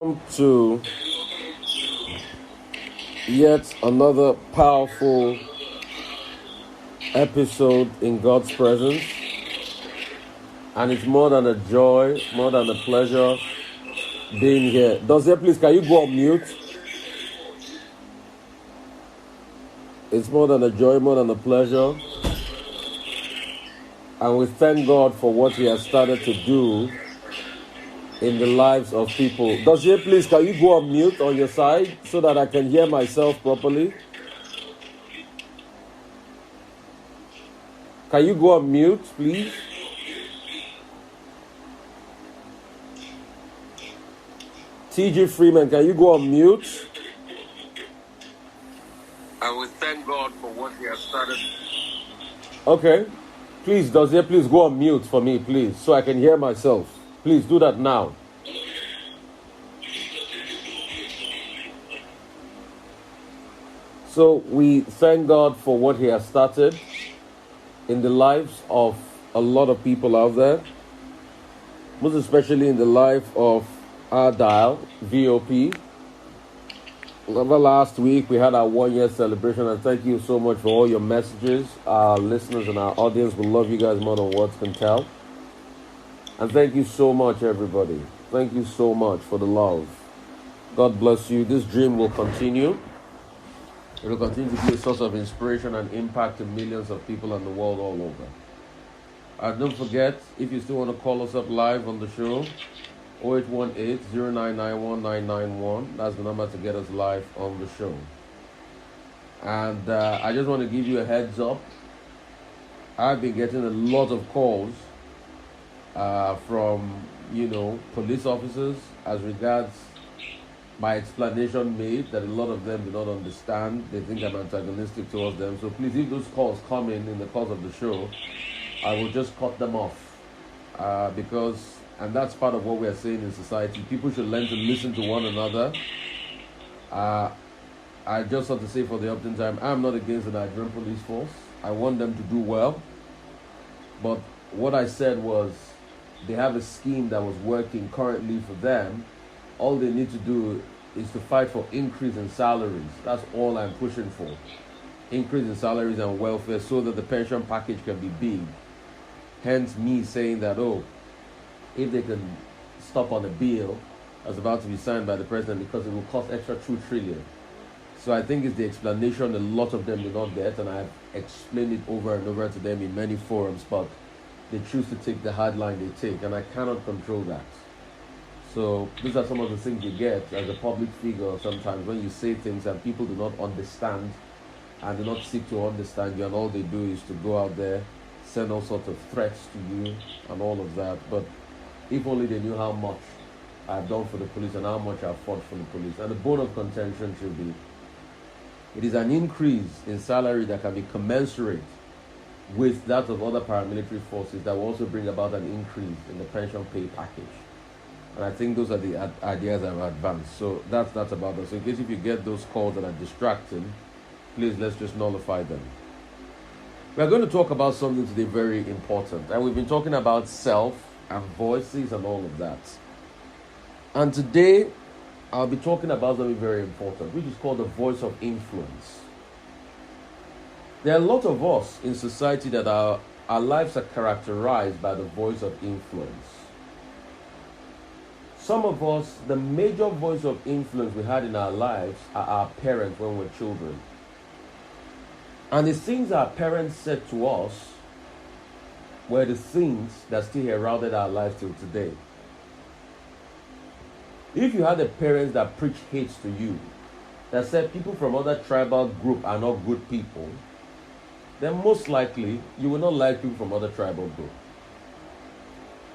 To yet another powerful episode in God's presence, and it's more than a joy, more than a pleasure being here. Does it please, can you go on mute? It's more than a joy, more than a pleasure, and we thank God for what He has started to do in the lives of people. Does it please, can you go on mute on your side so that I can hear myself properly? Can you go on mute, please? TG Freeman, can you go on mute? And we thank God for what He has started. Okay. Please, does it please go on mute for me, please, so I can hear myself. Please do that now. So we thank God for what He has started in the lives of a lot of people out there, most especially in the life of our dial, VOP. Remember last week we had our 1-year celebration, and thank you so much for all your messages. Our listeners and our audience will love you guys more than words can tell. And thank you so much, everybody. Thank you so much for the love. God bless you. This dream will continue. It will continue to be a source of inspiration and impact to millions of people in the world all over. And don't forget, if you still want to call us up live on the show, 0818-0991-991. That's the number to get us live on the show. And I just want to give you a heads up. I've been getting a lot of calls from, police officers as regards my explanation made that a lot of them do not understand. They think I'm antagonistic towards them. So please, if those calls come in the course of the show, I will just cut them off. And that's part of what we are saying in society. People should learn to listen to one another. I just want to say for the upton time, I'm not against the Nigerian police force. I want them to do well. But what I said was, they have a scheme that was working currently for them. All they need to do is to fight for increase in salaries. That's all I'm pushing for. Increase in salaries and welfare so that the pension package can be big. Hence me saying that, if they can stop on a bill that's about to be signed by the president because it will cost extra 2 trillion. So I think it's the explanation a lot of them do not get, and I've explained it over and over to them in many forums, but they choose to take the hard line they take, and I cannot control that. So these are some of the things you get as a public figure sometimes when you say things and people do not understand and do not seek to understand you, and all they do is to go out there, send all sorts of threats to you and all of that. But if only they knew how much I've done for the police and how much I've fought for the police. And the bone of contention should be, it is an increase in salary that can be commensurate with that of other paramilitary forces that will also bring about an increase in the pension pay package. And I think those are the ideas I've advanced. So that's about that. So in case if you get those calls that are distracting, please let's just nullify them. We're going to talk about something today very important. And we've been talking about self and voices and all of that. And today, I'll be talking about something very important, which is called the voice of influence. There are a lot of us in society that our lives are characterized by the voice of influence. Some of us, the major voice of influence we had in our lives are our parents when we were children. And the things our parents said to us were the things that still heralded our lives till today. If you had a parents that preached hate to you, that said people from other tribal group are not good people, then most likely you will not like people from other tribal group.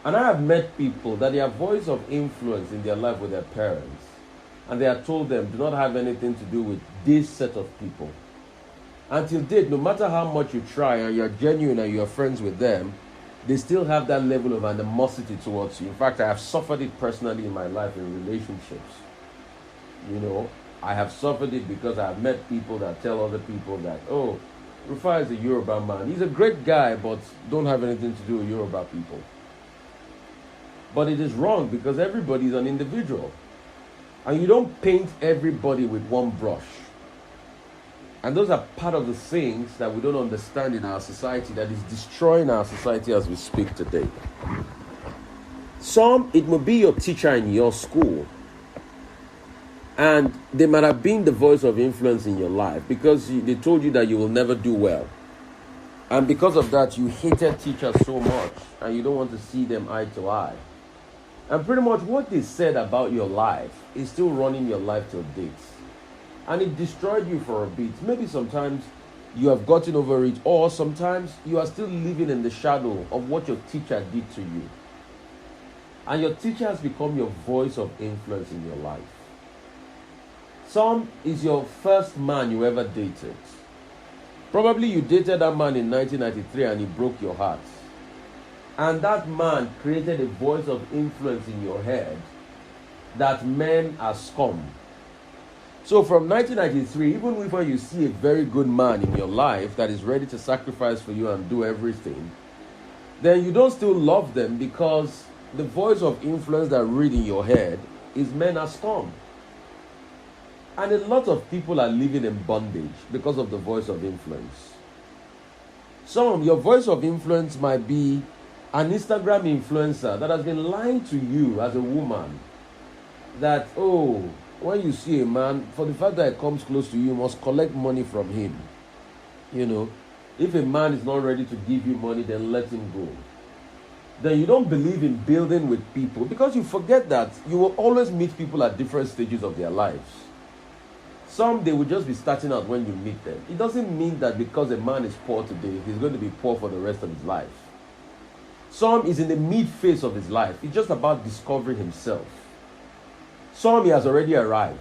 And I have met people that their voice of influence in their life with their parents, and they are told them do not have anything to do with this set of people. Until date, no matter how much you try and you're genuine and you're friends with them, they still have that level of animosity towards you. In fact, I have suffered it personally in my life in relationships. I have suffered it because I have met people that tell other people that, Rufai is a Yoruba man. He's a great guy, but don't have anything to do with Yoruba people. But it is wrong because everybody is an individual. And you don't paint everybody with one brush. And those are part of the things that we don't understand in our society that is destroying our society as we speak today. It may be your teacher in your school, and they might have been the voice of influence in your life because they told you that you will never do well. And because of that, you hated teachers so much and you don't want to see them eye to eye. And pretty much what they said about your life is still running your life till date. And it destroyed you for a bit. Maybe sometimes you have gotten over it, or sometimes you are still living in the shadow of what your teacher did to you. And your teacher has become your voice of influence in your life. Some is your first man you ever dated. Probably you dated that man in 1993 and he broke your heart. And that man created a voice of influence in your head that men are scum. So from 1993, even when you see a very good man in your life that is ready to sacrifice for you and do everything, then you don't still love them because the voice of influence that read in your head is men are scum. And a lot of people are living in bondage because of the voice of influence. Your voice of influence might be an Instagram influencer that has been lying to you as a woman that, when you see a man, for the fact that he comes close to you, you must collect money from him. If a man is not ready to give you money, then let him go. Then you don't believe in building with people because you forget that you will always meet people at different stages of their lives. Some, they will just be starting out when you meet them. It doesn't mean that because a man is poor today, he's going to be poor for the rest of his life. Some is in the mid-phase of his life. It's just about discovering himself. Some, he has already arrived.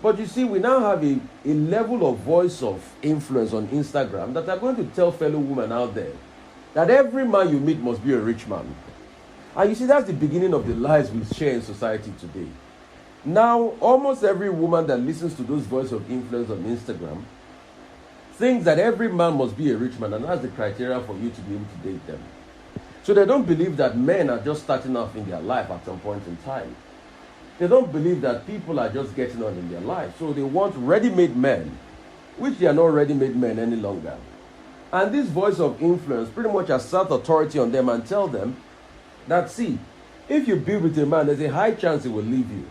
But you see, we now have a level of voice of influence on Instagram that are going to tell fellow women out there that every man you meet must be a rich man. And you see, that's the beginning of the lies we share in society today. Now, almost every woman that listens to those voice of influence on Instagram thinks that every man must be a rich man, and that's the criteria for you to be able to date them. So they don't believe that men are just starting off in their life at some point in time. They don't believe that people are just getting on in their life. So they want ready-made men, which they are not ready-made men any longer. And this voice of influence pretty much assert authority on them and tell them that, see, if you be with a man, there's a high chance he will leave you.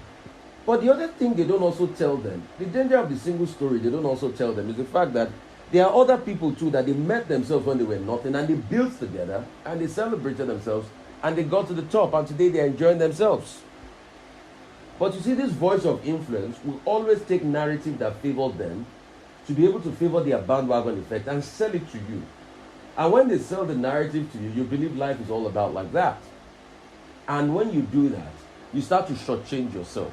But the other thing they don't also tell them, the danger of the single story they don't also tell them, is the fact that there are other people too that they met themselves when they were nothing and they built together and they celebrated themselves and they got to the top and today they're enjoying themselves. But you see, this voice of influence will always take narrative that favors them to be able to favor their bandwagon effect and sell it to you. And when they sell the narrative to you, you believe life is all about like that. And when you do that, you start to shortchange yourself.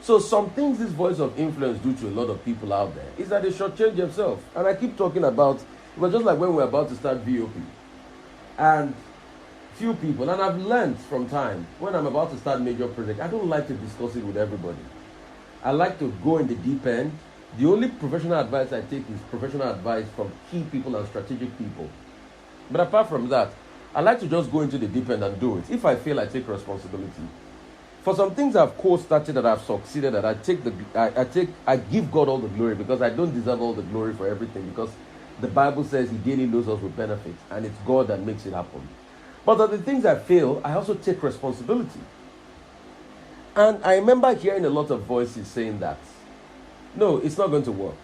So some things this voice of influence do to a lot of people out there is that they shortchange themselves. And I keep talking about, it was just like when we were about to start VOP. And few people, and I've learned from time, when I'm about to start major project, I don't like to discuss it with everybody. I like to go in the deep end. The only professional advice I take is professional advice from key people and strategic people. But apart from that, I like to just go into the deep end and do it. If I fail, I take responsibility. For some things I've co-started that I've succeeded, that I give God all the glory because I don't deserve all the glory for everything, because the Bible says He daily loads us with benefits, and it's God that makes it happen. But of the things I fail, I also take responsibility. And I remember hearing a lot of voices saying that, no, it's not going to work.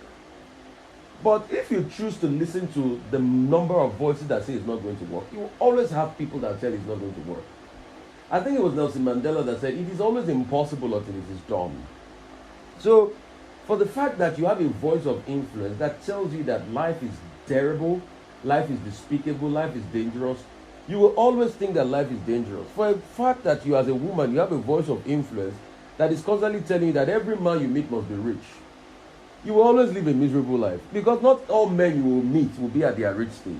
But if you choose to listen to the number of voices that say it's not going to work, you will always have people that tell it's not going to work. I think it was Nelson Mandela that said, it is always impossible until it is done. So, for the fact that you have a voice of influence that tells you that life is terrible, life is despicable, life is dangerous, you will always think that life is dangerous. For a fact that you as a woman, you have a voice of influence that is constantly telling you that every man you meet must be rich, you will always live a miserable life. Because not all men you will meet will be at their rich stage.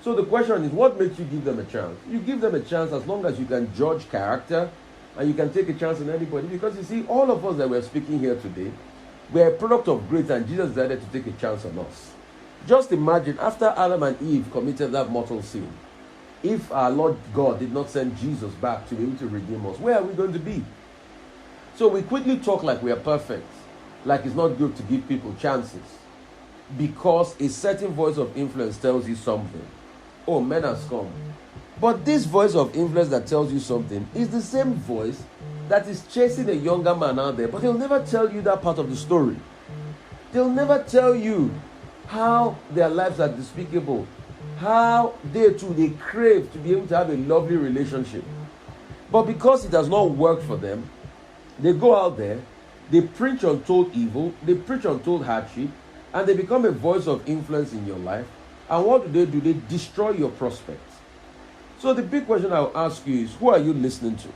So the question is, what makes you give them a chance? You give them a chance as long as you can judge character and you can take a chance on anybody. Because you see, all of us that we're speaking here today, we're a product of grace, and Jesus decided to take a chance on us. Just imagine, after Adam and Eve committed that mortal sin, if our Lord God did not send Jesus back to be able to redeem us, where are we going to be? So we quickly talk like we are perfect, like it's not good to give people chances, because a certain voice of influence tells you something. Oh, men has come. But this voice of influence that tells you something is the same voice that is chasing a younger man out there, but he'll never tell you that part of the story. They'll never tell you how their lives are despicable, how they too, they crave to be able to have a lovely relationship. But because it has not worked for them, they go out there, they preach untold evil, they preach untold hardship, and they become a voice of influence in your life. And what do? They destroy your prospects. So the big question I'll ask you is, who are you listening to?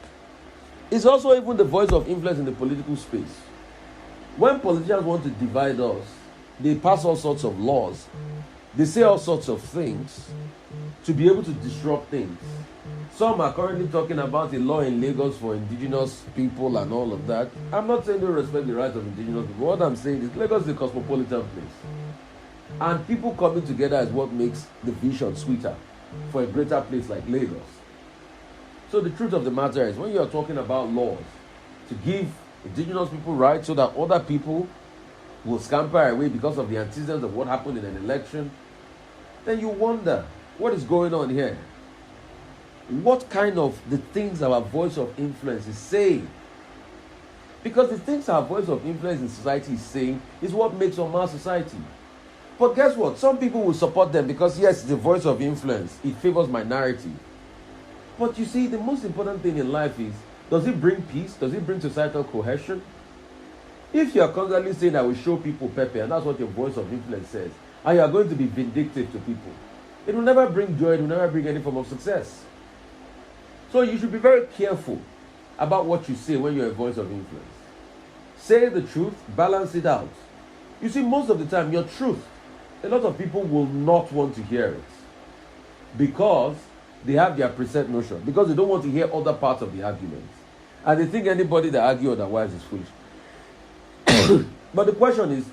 It's also even the voice of influence in the political space. When politicians want to divide us, they pass all sorts of laws. They say all sorts of things to be able to disrupt things. Some are currently talking about a law in Lagos for indigenous people and all of that. I'm not saying they respect the rights of indigenous people. What I'm saying is Lagos is a cosmopolitan place. And people coming together is what makes the vision sweeter for a greater place like Lagos. So the truth of the matter is, when you are talking about laws to give indigenous people rights so that other people will scamper away because of the antecedents of what happened in an election, then you wonder, what is going on here? What kind of the things our voice of influence is saying? Because the things our voice of influence in society is saying is what makes up our society. But guess what? Some people will support them because, yes, it's a voice of influence. It favors my narrative. But you see, the most important thing in life is, does it bring peace? Does it bring societal cohesion? If you are constantly saying, I will show people pepper, and that's what your voice of influence says, and you are going to be vindictive to people, it will never bring joy, it will never bring any form of success. So you should be very careful about what you say when you're a voice of influence. Say the truth, balance it out. You see, most of the time, your truth, a lot of people will not want to hear it because they have their preset notion, because they don't want to hear other parts of the argument. And they think anybody that argues otherwise is foolish. But the question is,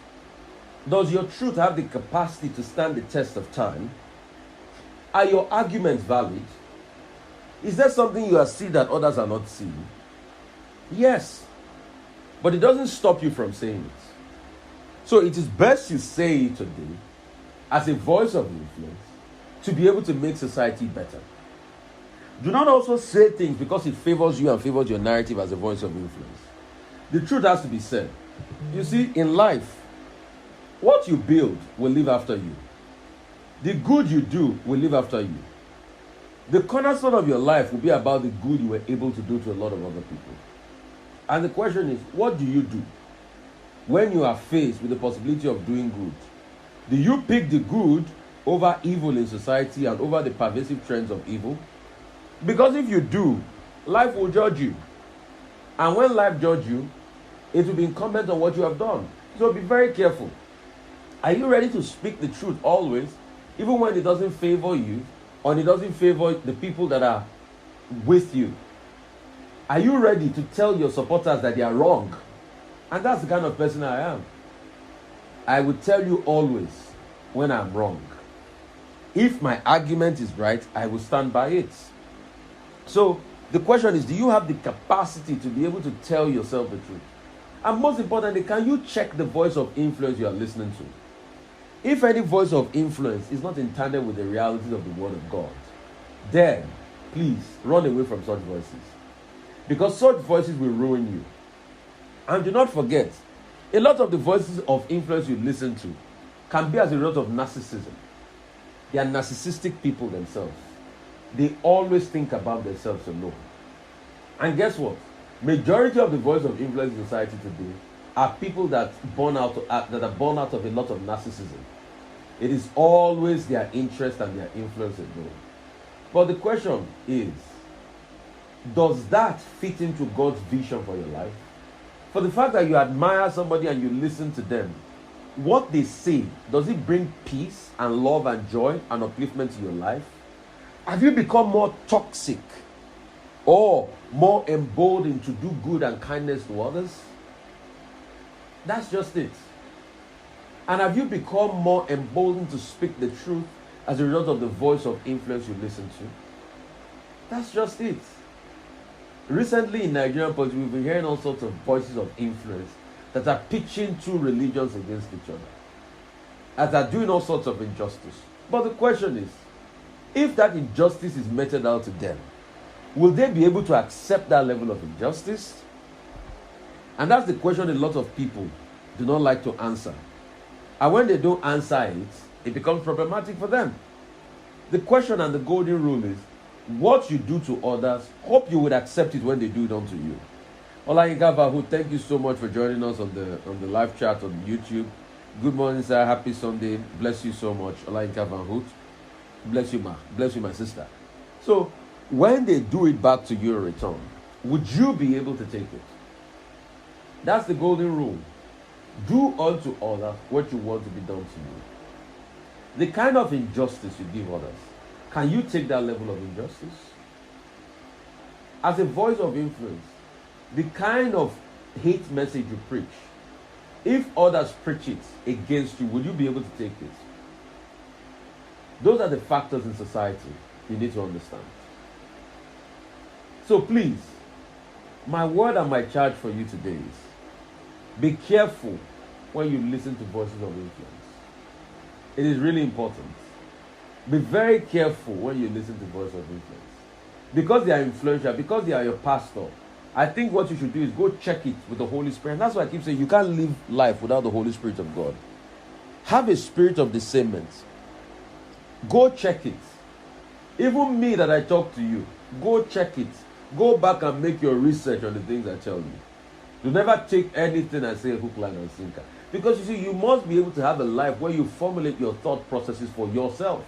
does your truth have the capacity to stand the test of time? Are your arguments valid? Is there something you are seeing that others are not seeing? Yes. But it doesn't stop you from saying it. So it is best you say it today as a voice of influence to be able to make society better. Do not also say things because it favors you and favors your narrative as a voice of influence. The truth has to be said. You see, in life, what you build will live after you. The good you do will live after you. The cornerstone of your life will be about the good you were able to do to a lot of other people. And the question is, what do you do when you are faced with the possibility of doing good? Do you pick the good over evil in society and over the pervasive trends of evil? Because if you do, life will judge you. And when life judges you, it will be incumbent on what you have done. So be very careful. Are you ready to speak the truth always, even when it doesn't favor you, or it doesn't favor the people that are with you? Are you ready to tell your supporters that they are wrong? And that's the kind of person I am. I will tell you always when I'm wrong. If my argument is right, I will stand by it. So the question is, do you have the capacity to be able to tell yourself the truth? And most importantly, can you check the voice of influence you are listening to? If any voice of influence is not in tandem with the realities of the Word of God, then please run away from such voices. Because such voices will ruin you. And do not forget, a lot of the voices of influence you listen to can be as a result of narcissism. They are narcissistic people themselves. They always think about themselves alone. And guess what? Majority of the voice of influence in society today are people that are born out of a lot of narcissism. It is always their interest and their influence alone. But the question is, does that fit into God's vision for your life? For the fact that you admire somebody and you listen to them, what they say, does it bring peace and love and joy and upliftment to your life? Have you become more toxic or more emboldened to do good and kindness to others? That's just it. And have you become more emboldened to speak the truth as a result of the voice of influence you listen to? That's just it. Recently in Nigerian politics, we've been hearing all sorts of voices of influence that are pitching two religions against each other, that are doing all sorts of injustice. But the question is, if that injustice is meted out to them, will they be able to accept that level of injustice? And that's the question a lot of people do not like to answer. And when they don't answer it, it becomes problematic for them. The question and the golden rule is, what you do to others, hope you would accept it when they do it unto you. Olayinka Vahu, thank you so much for joining us on the live chat on YouTube. Good morning, sir. Happy Sunday. Bless you so much. Olayinka Vahu. Bless you, ma. Bless you, my sister. So, when they do it back to you in return, would you be able to take it? That's the golden rule. Do unto others what you want to be done to you. The kind of injustice you give others, can you take that level of injustice? As a voice of influence, the kind of hate message you preach, if others preach it against you, will you be able to take it? Those are the factors in society you need to understand. So please, my word and my charge for you today is, be careful when you listen to voices of influence. It is really important. Be very careful when you listen to voices of influence. Because they are influential, because they are your pastor, I think what you should do is go check it with the Holy Spirit. And that's why I keep saying you can't live life without the Holy Spirit of God. Have a spirit of discernment. Go check it. Even me that I talk to you, go check it. Go back and make your research on the things I tell you. Do never take anything I say hook, line, and sinker. Because you see, you must be able to have a life where you formulate your thought processes for yourself.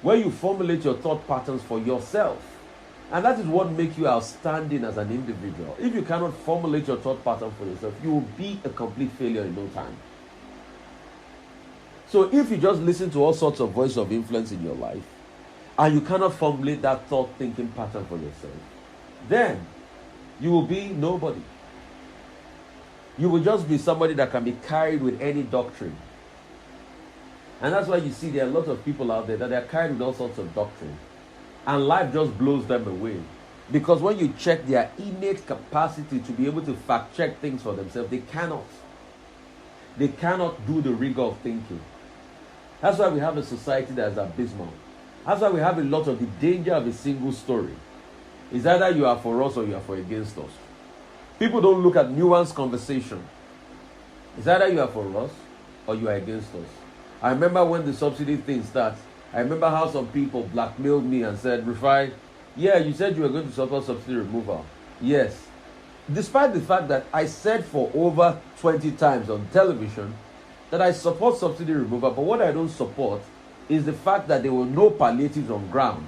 Where you formulate your thought patterns for yourself. And that is what makes you outstanding as an individual. If you cannot formulate your thought pattern for yourself, you will be a complete failure in no time. So if you just listen to all sorts of voices of influence in your life, and you cannot formulate that thought thinking pattern for yourself, then you will be nobody. You will just be somebody that can be carried with any doctrine. And that's why you see there are a lot of people out there that are carried with all sorts of doctrine. And life just blows them away. Because when you check their innate capacity to be able to fact check things for themselves, they cannot. They cannot do the rigor of thinking. That's why we have a society that is abysmal. That's why we have a lot of the danger of a single story. It's either you are for us or you are for against us. People don't look at nuanced conversation. It's either you are for us or you are against us. I remember when the subsidy thing starts, I remember how some people blackmailed me and said, Rufai, yeah, you said you were going to support subsidy removal. Yes. Despite the fact that I said for over 20 times on television that I support subsidy removal, but what I don't support is the fact that there were no palliatives on ground.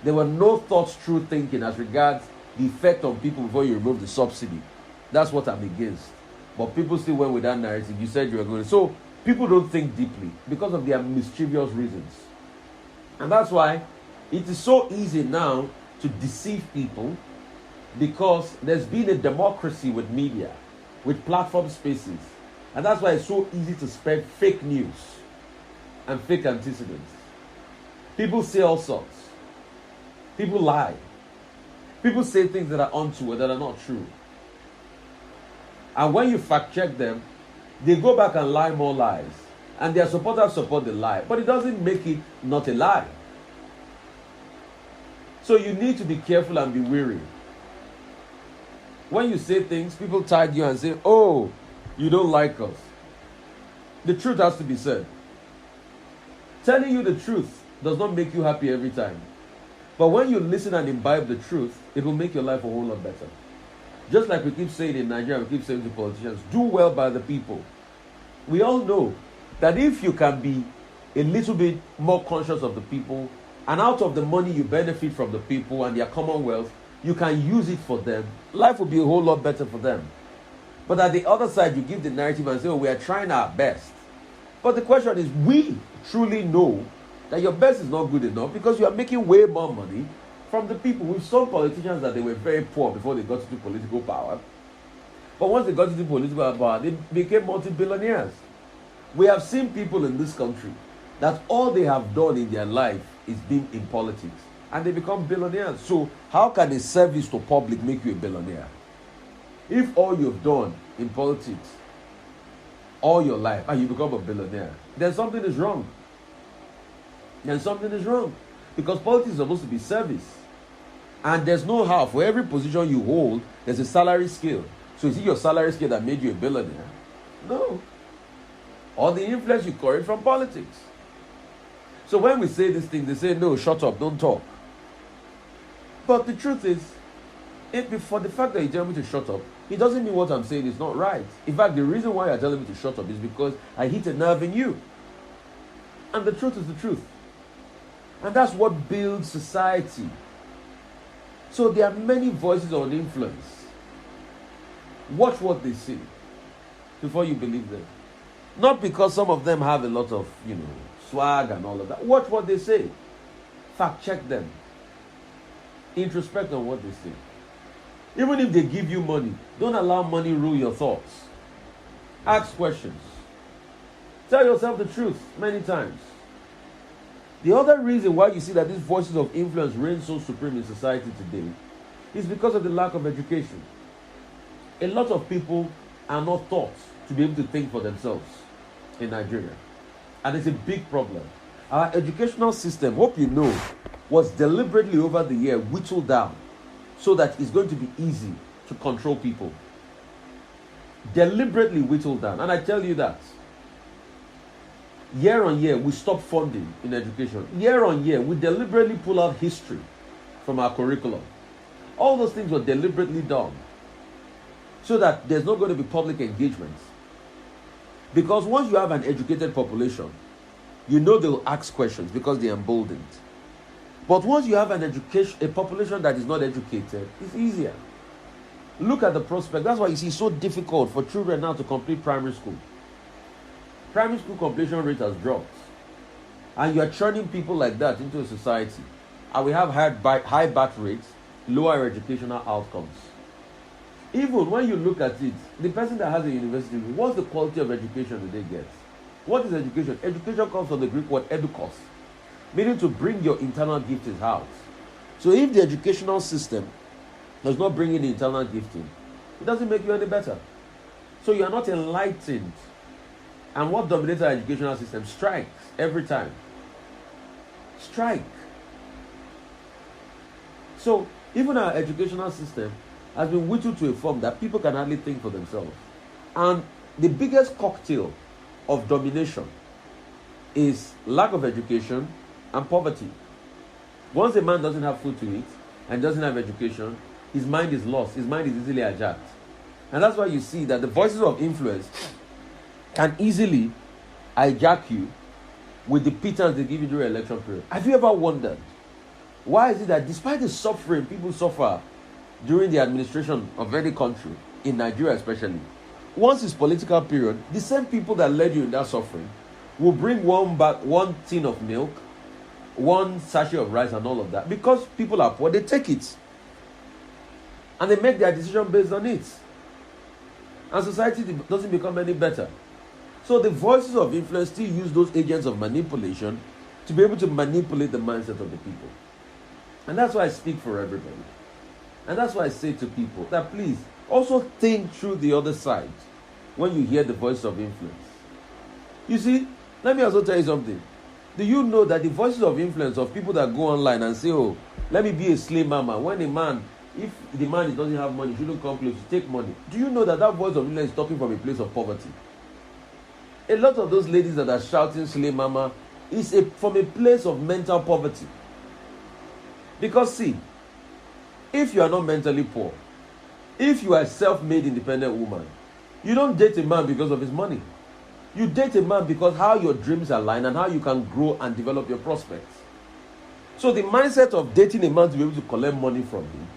There were no thoughts through thinking as regards the effect on people before you remove the subsidy. That's what I'm against. But people still went with that narrative. You said you were going to. So people don't think deeply because of their mischievous reasons. And that's why it is so easy now to deceive people, because there's been a democracy with media, with platform spaces. And that's why it's so easy to spread fake news and fake antecedents. People say all sorts. People lie. People say things that are untrue or that are not true. And when you fact check them, they go back and lie more lies. And their supporters support the lie. But it doesn't make it not a lie. So you need to be careful and be wary. When you say things, people tag you and say, oh, you don't like us. The truth has to be said. Telling you the truth does not make you happy every time. But when you listen and imbibe the truth, it will make your life a whole lot better. Just like we keep saying in Nigeria, we keep saying to politicians, do well by the people. We all know that if you can be a little bit more conscious of the people, and out of the money you benefit from the people and their commonwealth, you can use it for them, life will be a whole lot better for them. But at the other side, you give the narrative and say, oh, we are trying our best. But the question is, we truly know that your best is not good enough because you are making way more money from the people. We've seen politicians that they were very poor before they got into political power. But once they got into political power, they became multi-billionaires. We have seen people in this country that all they have done in their life is been in politics. and they become billionaires. So how can a service to public make you a billionaire? If all you've done in politics all your life and you become a billionaire, then something is wrong. Then something is wrong. Because politics is supposed to be service. And there's no how. For every position you hold, there's a salary scale. So is it your salary scale that made you a billionaire? No. Or the influence you carry from politics. So when we say this thing, they say, no, shut up, don't talk. But the truth is, for the fact that you tell me to shut up, it doesn't mean what I'm saying is not right. In fact, the reason why you're telling me to shut up is because I hit a nerve in you. And the truth is the truth. And that's what builds society. So there are many voices on influence. Watch what they say before you believe them. Not because some of them have a lot of, swag and all of that. Watch what they say. Fact check them. Introspect on what they say. Even if they give you money, don't allow money rule your thoughts. Ask questions. Tell yourself the truth many times. The other reason why you see that these voices of influence reign so supreme in society today is because of the lack of education. A lot of people are not taught to be able to think for themselves in Nigeria. And it's a big problem. Our educational system, hope you know, was deliberately over the year whittled down so that it's going to be easy to control people. Deliberately whittled down. And I tell you that. Year on year, we stop funding in education. Year on year, we deliberately pull out history from our curriculum. All those things were deliberately done so that there's not going to be public engagement. Because once you have an educated population, you know they'll ask questions because they're emboldened. But once you have a population that is not educated, it's easier. Look at the prospect. That's why you see it's so difficult for children now to complete primary school. Primary school completion rate has dropped. And you are churning people like that into a society. And we have high birth rates, lower educational outcomes. Even when you look at it, the person that has a university, what's the quality of education that they get? What is education? Education comes from the Greek word edukos, meaning to bring your internal giftings out. So if the educational system does not bring in the internal gifting, it doesn't make you any better. So you are not enlightened. And what dominates our educational system? Strikes every time. Strike. So even our educational system has been whittled to a form that people can hardly think for themselves. And the biggest cocktail of domination is lack of education and poverty. Once a man doesn't have food to eat and doesn't have education, his mind is lost. His mind is easily hijacked. And that's why you see that the voices of influence can easily hijack you with the pittance they give you during election period. Have you ever wondered why is it that despite the suffering people suffer during the administration of any country, in Nigeria especially, once it's political period, the same people that led you in that suffering will bring one tin of milk, one sachet of rice and all of that. Because people are poor, they take it. And they make their decision based on it. And society doesn't become any better. So the voices of influence still use those agents of manipulation to be able to manipulate the mindset of the people. And that's why I speak for everybody. And that's why I say to people that please also think through the other side when you hear the voice of influence. You see, let me also tell you something. Do you know that the voices of influence of people that go online and say, oh, let me be a slave mama, when a man, if the man doesn't have money, shouldn't come close to take money. Do you know that that voice of influence is talking from a place of poverty? A lot of those ladies that are shouting slave mama is from a place of mental poverty. Because see, if you are not mentally poor, if you are a self-made independent woman, you don't date a man because of his money. You date a man because how your dreams align and how you can grow and develop your prospects. So the mindset of dating a man to be able to collect money from him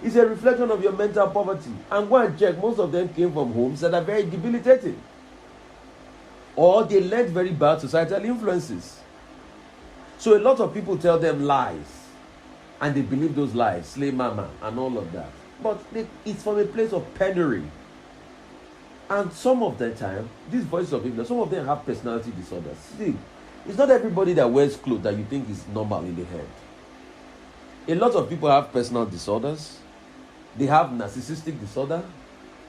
is a reflection of your mental poverty. And go and check, most of them came from homes that are very debilitating. Or they led very bad societal influences. So a lot of people tell them lies. And they believe those lies, slave mama and all of that. But it's from a place of penury. And some of the time, these voices of influence, some of them have personality disorders. See, it's not everybody that wears clothes that you think is normal in the head. A lot of people have personal disorders. They have narcissistic disorder.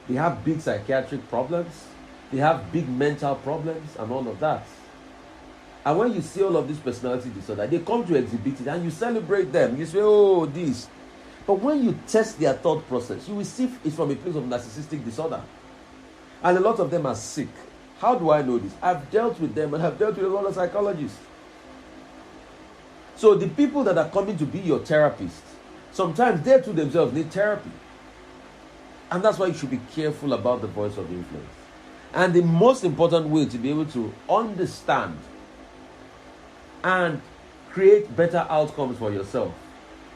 They have big psychiatric problems. They have big mental problems and all of that. And when you see all of these personality disorder, they come to exhibit it and you celebrate them. You say, oh, this. But when you test their thought process, you will see it's from a place of narcissistic disorder. And a lot of them are sick. How do I know this? I've dealt with them and I've dealt with a lot of psychologists. So the people that are coming to be your therapist, sometimes they too themselves need therapy. And that's why you should be careful about the voice of influence. And the most important way to be able to understand and create better outcomes for yourself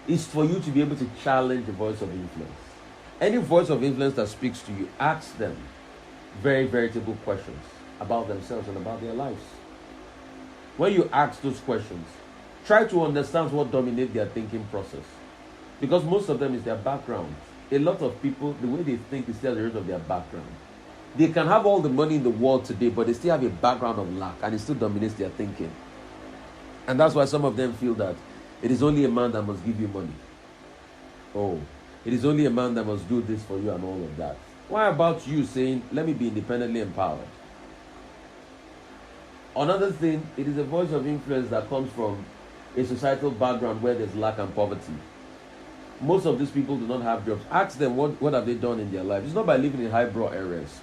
is for you to be able to challenge the voice of influence. Any voice of influence that speaks to you, ask them very veritable questions about themselves and about their lives. When you ask those questions, try to understand what dominates their thinking process. Because most of them is their background. A lot of people, the way they think is still the result of their background. They can have all the money in the world today, but they still have a background of lack, and it still dominates their thinking. And that's why some of them feel that it is only a man that must give you money. Oh, it is only a man that must do this for you and all of that. Why about you saying, let me be independently empowered? Another thing, it is a voice of influence that comes from a societal background where there's lack and poverty. Most of these people do not have jobs. Ask them what have they done in their life. It's not by living in highbrow areas.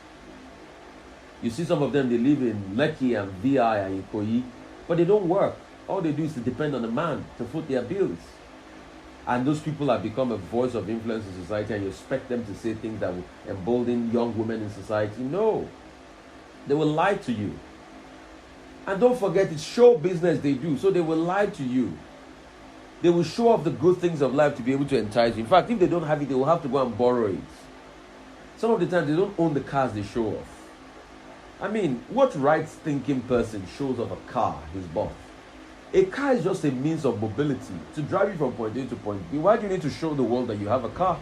You see some of them, they live in Lekki and VI and Ikoyi, but they don't work. All they do is to depend on a man to foot their bills. And those people have become a voice of influence in society, and you expect them to say things that will embolden young women in society. No. They will lie to you. And don't forget, it's show business they do, so they will lie to you. They will show off the good things of life to be able to entice you. In fact, if they don't have it, they will have to go and borrow it. Some of the time, they don't own the cars they show off. I mean, what right-thinking person shows off a car he's bought? A car is just a means of mobility to drive you from point A to point B. Why do you need to show the world that you have a car?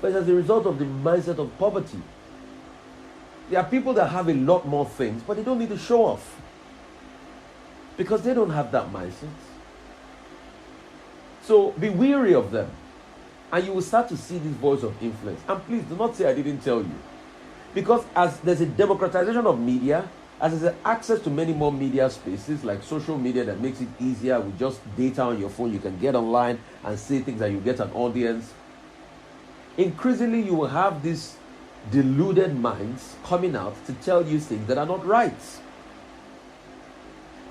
But it's as a result of the mindset of poverty. There are people that have a lot more things, but they don't need to show off. Because they don't have that mindset. So be wary of them. And you will start to see this voice of influence. And please do not say I didn't tell you. Because as there's a democratization of media, as there's access to many more media spaces like social media that makes it easier with just data on your phone, you can get online and say things that you get an audience. Increasingly, you will have these deluded minds coming out to tell you things that are not right.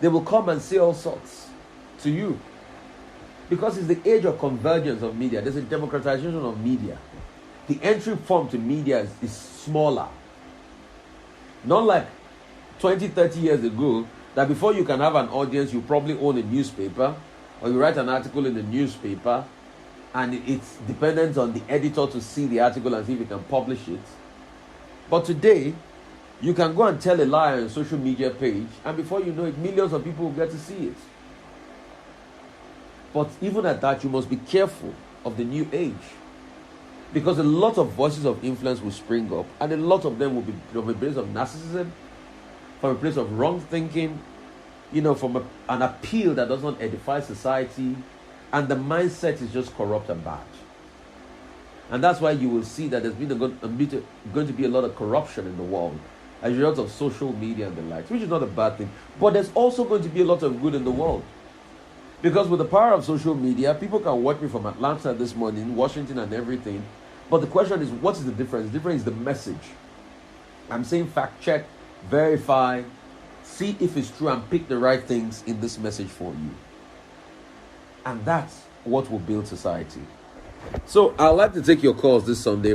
They will come and say all sorts to you. Because it's the age of convergence of media. There's a democratization of media. The entry form to media is smaller. Not like 20, 30 years ago, that before you can have an audience, you probably own a newspaper, or you write an article in the newspaper, and it's dependent on the editor to see the article and see if he can publish it. But today, you can go and tell a lie on a social media page, and before you know it, millions of people will get to see it. But even at that, you must be careful of the new age. Because a lot of voices of influence will spring up, and a lot of them will be from a place of narcissism, from a place of wrong thinking, from an appeal that does not edify society, and the mindset is just corrupt and bad. And that's why you will see that there's going to be a lot of corruption in the world as a result of social media and the likes, which is not a bad thing. But there's also going to be a lot of good in the world. Because with the power of social media, people can watch me from Atlanta this morning, Washington and everything. But the question is, what is the difference? The difference is the message. I'm saying fact check, verify, see if it's true, and pick the right things in this message for you. And that's what will build society. So I'd like to take your calls this Sunday.